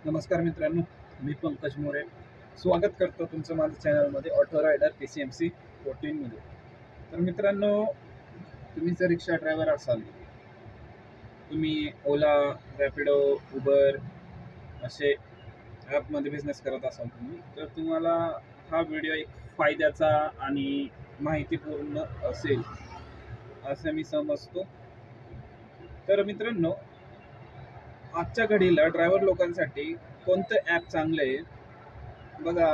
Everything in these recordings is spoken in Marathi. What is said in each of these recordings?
नमस्कार मित्रांनो, मी पंकज मोरे स्वागत करतो तुमचं माझ्या चॅनलमध्ये ऑटो रायडर PCMC 14 मध्ये। तर मित्रांनो, तुम्ही जर रिक्षा ड्रायव्हर असाल, तुम्ही ओला, रॅपिडो, उबर असे ॲपमध्ये बिझनेस करत असाल तुम्ही, तर तुम्हाला हा व्हिडिओ एक फायद्याचा आणि माहितीपूर्ण असेल असं मी समजतो। तर मित्रांनो, आजच्या घडीला ड्रायव्हर लोकांसाठी कोणतं ॲप चांगलं आहे बघा।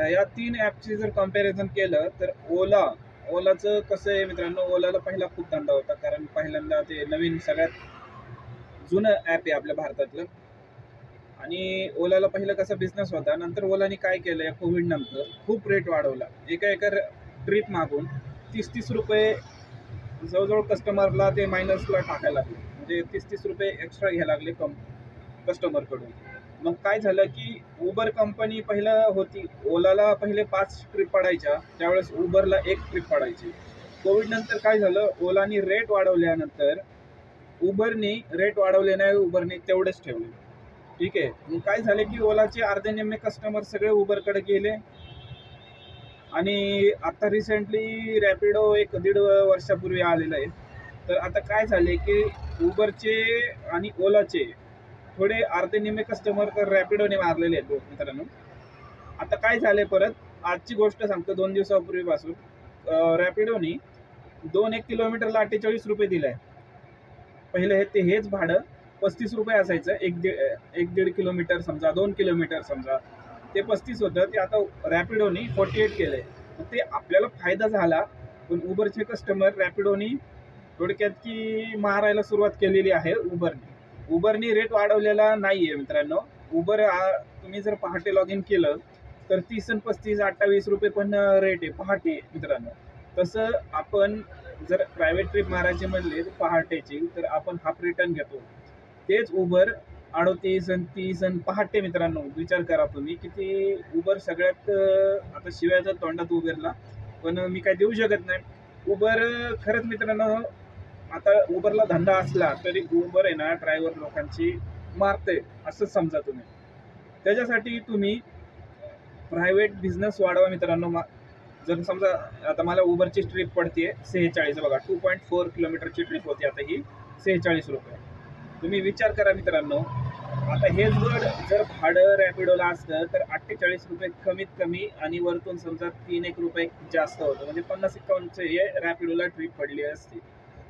या 3 ॲपची जर कंपॅरिझन केलं तर ओलाचं कसं आहे मित्रांनो, ओलाला पहिला खूप धंदा होता, कारण पहिल्यांदा ते नवीन सगळ्यात जुनं ॲप आहे आपल्या भारतातलं। आणि ओलाला पहिलं कसा बिझनेस होता, नंतर ओलाने काय केलं, या कोविड नंतर खूप रेट वाढवला। एका ट्रिप मागून 30-30 रुपये जवळजवळ कस्टमरला ते मायनसला टाकायला लागले, म्हणजे 30-30 रुपये एक्स्ट्रा घ्यायला लागले कस्टमरकडून। मग काय झालं की उबर कंपनी पहिलं होती, ओलाला पहिले 5 ट्रिप पडायच्या, त्यावेळेस उबरला 1 ट्रिप पडायची। कोविड नंतर काय झालं, ओलानी रेट वाढवल्यानंतर उबरनी रेट वाढवले नाही, उबरने तेवढेच ठेवले। ठीक आहे, मग काय झाले की ओलाचे अर्धे निम्मे कस्टमर सगळे उबरकडे गेले। आणि आता रिसेंटली रॅपिडो 1-1.5 वर्षापूर्वी आलेलं आहे। तर आता काय झाले की उबरचे आणि ओलाचे थोडे अर्धे निम्मे कस्टमर तर रॅपिडोने मारलेले आहेत मित्रांनो। आता काय झाले, परत आजची गोष्ट सांगतो, 2 दिवसापूर्वीपासून रॅपिडोनी 2-1 किलोमीटरला 48 रुपये दिलाय। पहिले हेच भाडं 35 रुपये असायचं, 1-1.5 किलोमीटर समजा, 2 किलोमीटर समजा, ते 35 होतं, ते आता रॅपिडोनी 48 केलंय। ते आपल्याला फायदा झाला, पण उबरचे कस्टमर रॅपिडोनी थोडक्यात की मारायला सुरुवात केलेली आहे उबरनी रेट वाढवलेला नाहीये मित्रांनो। तुम्ही जर पहाटे लॉग इन केलं तर 30 आणि 35, 28 रुपये पण रेट आहे पहाटे मित्रांनो। तसं आपण जर प्रायव्हेट ट्रिप मारायची म्हणले पहाटेची, तर आपण हाफ रिटर्न घेतो। तेच उबर 38 आणि 30 आणि पहाटे मित्रांनो, विचार करा तुम्ही किती। उबर सगळ्यात आता शिवायचा तोंडात उबरला, पण मी काय देऊ शकत नाही। उबर खरंच मित्रांनो, आता उबरला धंदा असला तरी उबर आहे ना, ड्रायव्हर लोकांची मारते असं समजा तुम्ही। त्याच्यासाठी तुम्ही प्रायव्हेट बिझनेस वाढवा मित्रांनो। जर समजा आता मला उबरची ट्रिप पडते 46, बघा 2.4 किलोमीटरची ट्रिप होती, आता ही 46 रुपये। तुम्ही विचार करा मित्रांनो, आता हेच जर भाडं रॅपिडोला असतं तर 48 रुपये कमीत कमी, आणि वरतून समजा 3-1 रुपये जास्त होतं, म्हणजे 50-51 हे रॅपिडोला ट्रिप पडली असती।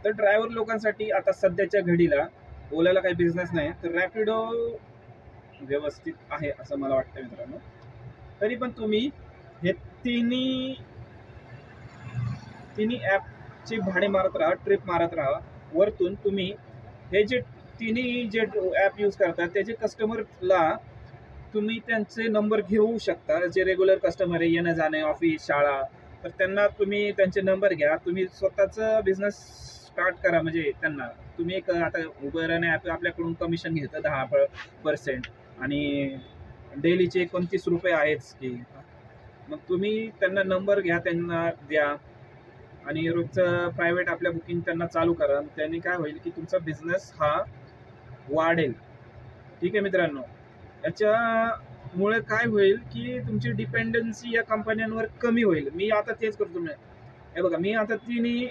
तर ड्रायव्हर लोकांसाठी आता सध्याच्या घडीला ओलाला काही बिझनेस नाही, तर रॅपिडो व्यवस्थित आहे असं मला वाटतं मित्रांनो। तरी पण तुम्ही हे तिन्ही ॲपची भाडे मारत राहा, ट्रिप मारत राहा। वरतून तुम्ही हे जे तिन्ही ॲप यूज करतात त्याचे कस्टमरला तुम्ही त्यांचे नंबर घेऊ शकता, जे रेग्युलर कस्टमर आहे, येणं जाणे, ऑफिस, शाळा, तर त्यांना तुम्ही त्यांचे नंबर घ्या, तुम्ही स्वतःचा बिझनेस स्टार्ट करा। म्हणजे त्यांना तुम्ही एक, आता उबर आणि ॲप आपल्याकडून कमिशन घेतं 10%, आणि डेलीचे 29 रुपये आहेच की। मग तुम्ही त्यांना नंबर घ्या, त्यांना द्या, आणि रोजचं प्रायव्हेट आपल्या बुकिंग त्यांना चालू करा। त्यांनी काय होईल की तुमचा बिझनेस हा वाढेल। ठीक आहे मित्रांनो, याच्यामुळे काय होईल की तुमची डिपेंडन्सी या कंपन्यांवर कमी होईल। मी आता तेच करतो, हे बघा, मी आता तिन्ही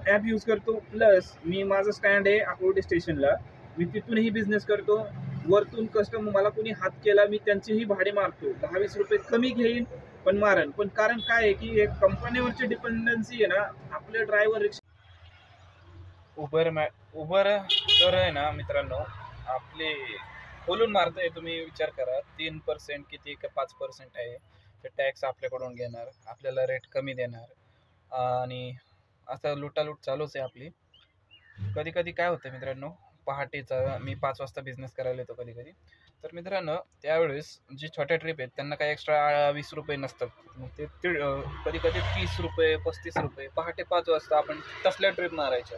ॲप यूज करतो, प्लस मी माझं स्टँड आहे आकुर्डी स्टेशनला, मी तिथूनही बिझनेस करतो। वरतून कस्टमर मला कोणी हात केला, मी त्यांचेही भाडे मारतो, 10-20 रुपये कमी घेईन पण मारेन। पण कारण काय आहे की एक कंपनीवरची डिपेंडन्सी आहे ना, आपले ड्रायव्हर रिक्षा उबर तर आहे ना मित्रांनो, आपले खोलून मारतंय। तुम्ही विचार करा, 3% किती का 5% आहे ते टॅक्स आपल्याकडून घेणार, आपल्याला रेट कमी देणार, आणि असं लुटालूट चालूच आहे आपली। कधी कधी काय होतं मित्रांनो, पहाटेचा मी 5 वाजता बिझनेस करायला येतो कधी कधी, तर मित्रांनो त्यावेळेस जी छोट्या ट्रिप आहेत त्यांना काही एक्स्ट्रा 20 रुपये नसतात, मग ते कधी कधी 30 रुपये 35 रुपये पहाटे 5 वाजता आपण तसल्या ट्रिप मारायच्या।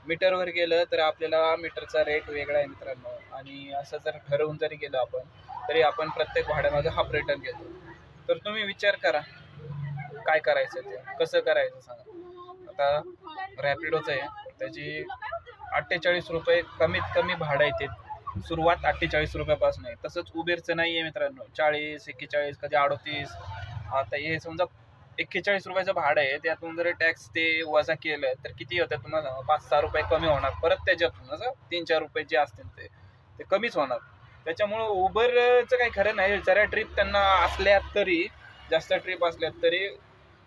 मीटरवर गेलं तर आपल्याला मीटरचा रेट वेगळा आहे मित्रांनो, आणि असं जर ठरवून जरी गेलो आपण, तरी आपण प्रत्येक भाड्यामध्ये हाफ रिटर्न घेतो। तर तुम्ही विचार करा काय करायचं, ते कसं करायचं सांगा। आता रॅपिडोचं आहे, त्याची 48 रुपये कमीत कमी भाडं येते, सुरुवात 48 रुपयापासून आहे. तसंच उबेरचं नाही आहे मित्रांनो, 40, 41, कधी 38. आता हे समजा 41 रुपयाचं भाडं आहे, त्यातून जर टॅक्स ते वजा केलं तर किती होतं तुम्हाला? 5-6 रुपये कमी होणार परत त्याच्यातून, असं 3-4 रुपये जे असतील ते कमीच होणार. त्याच्यामुळं उबरचं काही खरं नाही. जरा ट्रिप त्यांना असल्यात तरी, जास्त ट्रिप असल्यात तरी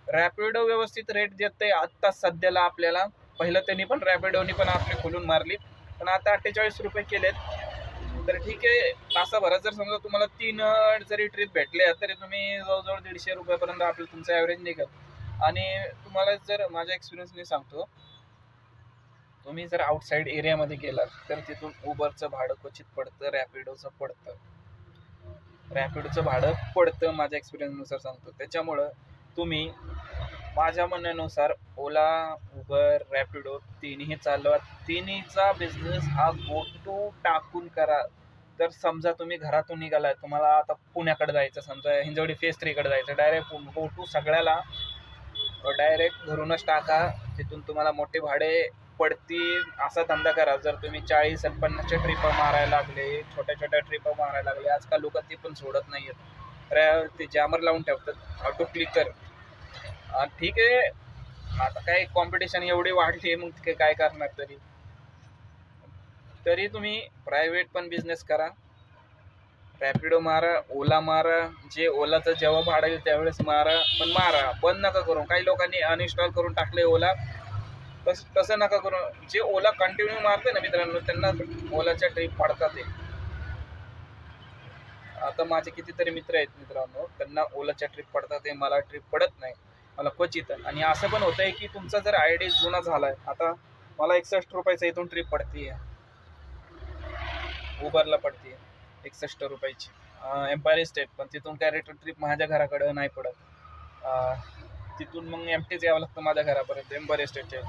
रॅपिडो व्यवस्थित रेट देते आत्ता सध्याला आपल्याला. पहिलं त्यांनी पण रॅपिडोनी पण आपली खोलून मारली, पण आता 48 रुपये केलेत. तर ठीक आहे, तासाभरात जर समजा तुम्हाला 3 जरी ट्रिप भेटले तरी तुम्ही जवळजवळ 150 रुपयापर्यंत आपलं तुमचं ॲव्हरेज निघेल. आणि तुम्हाला जर माझ्या एक्सपिरियन्सने सांगतो, तुम्ही जर आउटसाईड एरियामध्ये गेलात तर तिथून उबरचं भाडं क्वचित पडतं, रॅपिडोचं भाडं पडतं माझ्या एक्सपिरियन्सनुसार सांगतो. त्याच्यामुळं तुम्ही माझ्या म्हणण्यानुसार ओला, उबर, रॅपिडो तिन्ही चालवा. तिन्हीचा बिझनेस हा गो टू टाकून करा. तर समजा तुम्ही घरातून निघालाय, तुम्हाला आता पुण्याकडे जायचं, समजा हिंजवडी फेज 3 कडे जायचं, डायरेक्ट गो टू सगळ्याला डायरेक्ट घरूनच टाका. तिथून तुम्हाला मोठे भाडे पडतील असा धंदा करा. जर तुम्ही 40 आणि 50च्या ट्रिप मारायला लागले, छोट्या छोट्या ट्रिप मारायला लागले, आजकाल लोक ते पण सोडत नाही आहेत, ते जॅमर लावून ठेवतात ऑटो क्लिकर. ठीक आहे, आता काय कॉम्पिटिशन एवढी वाढली, मग काय करणार. तरी तुम्ही प्रायव्हेट पण बिझनेस करा, रॅपिडो मारा, ओला मारा. जे ओलाचं जेव्हा भाडं येईल त्यावेळेस मारा, पण मारा, बंद नका करू. काही लोकांनी अनइन्स्टॉल करून टाकले ओला, तसं नका करू. जे ओला कंटिन्यू मारते ना मित्रांनो, त्यांना ओलाच्या ट्रिप पडतात. आता माझे कितीतरी मित्र आहेत मित्रांनो, त्यांना ओलाच्या ट्रिप पडतात, मला ट्रिप पडत नाही, मला क्वचित. आणि असं पण होतंय की तुमचा जर आयडी जुना झालाय, आता मला 61 रुपयाचा इथून ट्रिप पडते, उबरला पडते 61 रुपयाची, एम्पायर स्टेट. पण तिथून काय रिटर्न ट्रिप माझ्या घराकडे नाही पडत, तिथून मग एमटीच यावं लागतं माझ्या घरापर्यंत एम्पायर स्टेटच्या.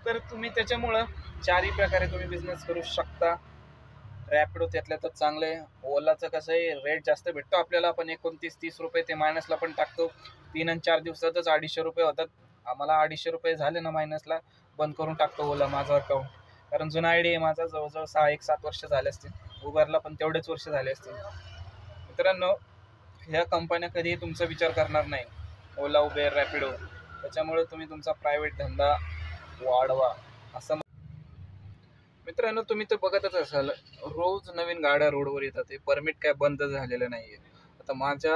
तर तुम्ही त्याच्यामुळं चारही प्रकारे तुम्ही बिझनेस करू शकता. रॅपिडो त्यातल्या तर चांगले. ओलाचं कसं आहे, रेट जास्त भेटतो आपल्याला, पण 29-30 रुपये ते मायनसला पण टाकतो. 3 आणि 4 दिवसातच 250 रुपये होतात. आम्हाला 250 रुपये झाले ना मायनसला, बंद करून टाकतो ओला माझं अकाउंट. कारण जुना आयडी आहे माझा, जवळजवळ 6-7 वर्ष झाले असतील. उबरला पण तेवढेच वर्ष झाले असतील. मित्रांनो, ह्या कंपन्या कधीही तुमचा विचार करणार नाही, ओला, उबेर, रॅपिडो. त्याच्यामुळे तुम्ही तुमचा प्रायव्हेट धंदा वाढवा. असं मित्रांनो, तुम्ही तर बघतच असाल, रोज नवीन गाड्या रोडवर येतात. ते परमिट काय बंद झालेलं नाहीये. आता माझ्या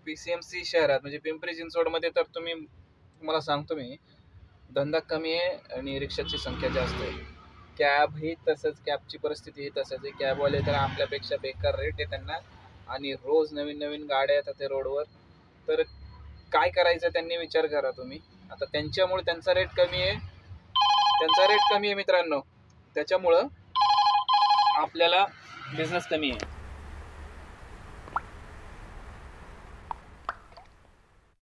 PCMC शहरात म्हणजे पिंपरी चिंचवडमध्ये तर तुम्हाला सांगतो मी, धंदा कमी आहे आणि रिक्षाची संख्या जास्त आहे. कॅब ही तसंच, कॅबची परिस्थिती ही तसंच आहे. कॅबवाले तर आपल्यापेक्षा बेकार रेट आहे त्यांना, आणि रोज नवीन नवीन गाड्या येतात ते रोडवर. तर काय करायचं त्यांनी विचार करा तुम्ही. आता त्यांच्यामुळे त्यांचा रेट कमी आहे मित्रांनो, त्याच्यामुळं आपल्याला बिझनेस कमी आहे.